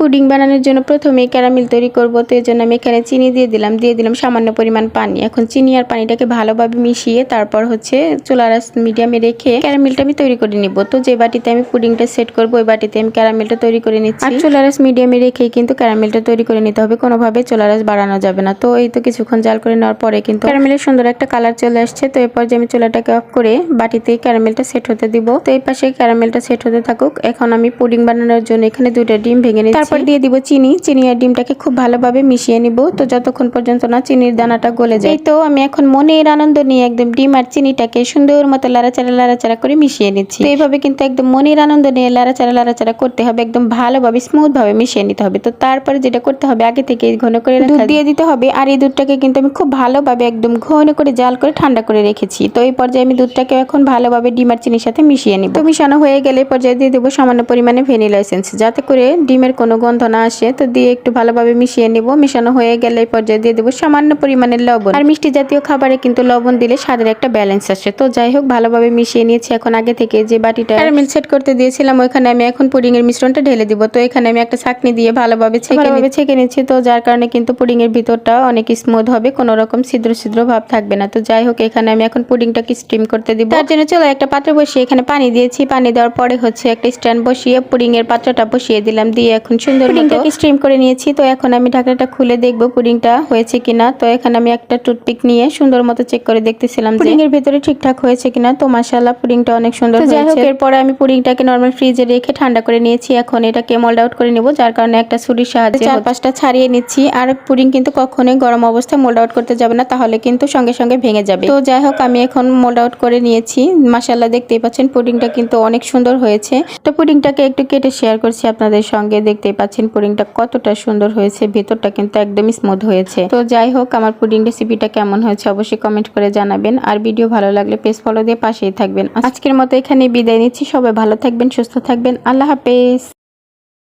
Pudding বানানোর জন্য প্রথমে ক্যারামেল তৈরি করব, তো এর জন্য আমি এখানে চিনি দিয়ে দিলাম সামান্য পরিমাণ পানি। এখন চিনি আর পানিটাকে ভালোভাবে মিশিয়ে তারপর হচ্ছে চুলার আঁচ মিডিয়ামে রেখে ক্যারামেলটা আমি তৈরি করে নিব। তো যে বাটিতে আমি পুডিংটা সেট করব ওই বাটিতে আমি ক্যারামেলটা তৈরি করে নিচ্ছি। আর চুলার আঁচ মিডিয়ামে রেখেই কিন্তু ক্যারামেলটা তৈরি করে নিতে হবে, কোনোভাবে চুলার আঁচ বাড়ানো যাবে না। তো এই তো কিছুক্ষণ জাল করে নেওয়ার পরে কিন্তু ক্যারামেলের সুন্দর একটা কালার চলে আসছে। তো এরপর যে আমি চুলাটাকে অফ করে বাটিতে ক্যারামেলটা সেট হতে দিব। তো এই পাশে ক্যারামেলটা সেট হতে থাকুক। এখন আমি পুডিং বানানোর জন্য এখানে 2টা ডিম ভেঙে নিচ্ছি। তারপর দিয়ে দিব চিনি আর ডিমটাকে খুব ভালোভাবে মিশিয়ে নিব, তো যতক্ষণ পর্যন্ত না চিনির দানাটা গলে যায়। এই তো আমি এখন মনের আনন্দ নিয়ে একদম ডিম আর চিনিটাকে সুন্দর মতো লাড়াচাড়া করে মিশিয়ে নিচ্ছি। তো এইভাবে কিন্তু একদম মনের আনন্দ নিয়ে লাড়াচাড়া করতে হবে, একদম ভালোভাবে স্মুথ ভাবে মিশিয়ে নিতে হবে। তো তারপরে যেটা করতে হবে, আগে থেকে ঘন করে দুধ দিয়ে দিতে হবে। আর এই দুধটাকে কিন্তু আমি খুব ভালোভাবে একদম ঘন করে জাল করে ঠান্ডা করে রেখেছি। তো এই পর্যায়ে আমি দুধটাকে এখন ভালোভাবে ডিম আর চিনির সাথে মিশিয়ে নিব। তো মিশানো হয়ে গেলে পর্যায়ে দিয়ে দেবো সামান্য পরিমাণে ভ্যানিলা এসেন্স, যাতে করে ডিমের কোনো গন্ধ না আসে। তো দিয়ে একটু ভালোভাবে মিশিয়ে নিব। মিশানো হয়ে গেলে পর্যায়ে দিয়ে দেবো সামান্য পরিমাণে লবণ। আর মিষ্টি জাতীয় খাবারে কিন্তু লবণ দিলে স্বাদের একটা ব্যালেন্স আসে। তো যাই হোক, ভালোভাবে মিশিয়ে নিয়েছি। এখন আগে থেকে যে বাটিটা ক্যারামেল সেট করতে দিয়েছিলাম ওইখানে আমি এখন পুডিং এর মিশ্রণটা ঢেলে দিব। তো এখানে আমি একটা ছাঁকনি দিয়ে ভালোভাবে ছেঁকে নিচ্ছি। তো যার কারণে কিন্তু পুডিং এর ভিতরটা অনেক স্মুথ হবে, কোনো রকম ছিদ্র ভাব থাকবে না। তো যাই হোক, এখানে আমি এখন পুডিংটাকে স্টিম করতে দিব। তার জন্য চলো একটা পাত্র বসিয়ে এখানে পানি দিয়েছি। পানি দেওয়ার পরে হচ্ছে একটা স্ট্যান্ড বসিয়ে পুডিং এর পাত্রটা বসিয়ে দিলাম, দিয়ে এখন সুন্দর পুডিংটাকে স্টিম করে নিয়েছি। তো এখন আমি ঢাকনাটা খুলে দেখবো পুডিংটা হয়েছে কিনা। তো এখানে আমি একটা টুথপিক নিয়ে সুন্দর মতো চেক করে দেখতেছিলাম পুডিং এর ভিতরে ঠিকঠাক হয়েছে কিনা। তো মাশাআল্লাহ পুডিংটা অনেক সুন্দর হয়েছে। যাই হোক, এরপরে আমি পুডিংটাকে নরমাল ফ্রিজে রেখে ঠান্ডা করে নিয়েছি। এখন এটাকে মোল্ড আউট করে নিব, যার কারণে একটা ছুরির সাহায্যে 4-5টা ছাড়িয়ে নিচ্ছি। আর পুডিং কিন্তু কখনোই গরম অবস্থায় মোল্ড আউট করতে যাবে না, তাহলে কিন্তু সঙ্গে সঙ্গে ভেঙে যাবে। তো যাই হোক, আমি এখন মোল্ড আউট করে নিয়েছি। মাশাআল্লাহ, দেখতেই পাচ্ছেন পুডিংটা কিন্তু অনেক সুন্দর হয়েছে। তো পুডিংটাকে একটু কেটে শেয়ার করছি আপনাদের সঙ্গে। দেখতেই পাচ্ছেন পুডিংটা কতটা সুন্দর হয়েছে, ভেতরটা কিন্তু একদমই স্মুথ হয়েছে। তো যাই হোক, আমার পুডিং রেসিপিটা কেমন হয়েছে অবশ্যই কমেন্ট করে জানাবেন। আর ভিডিও ভালো লাগলে পেজ ফলো দিয়ে পাশেই থাকবেন। আজকের মতো এখানে বিদায় নিচ্ছি। সবাই ভালো থাকবেন, সুস্থ থাকবেন। আল্লাহ হাফেজ।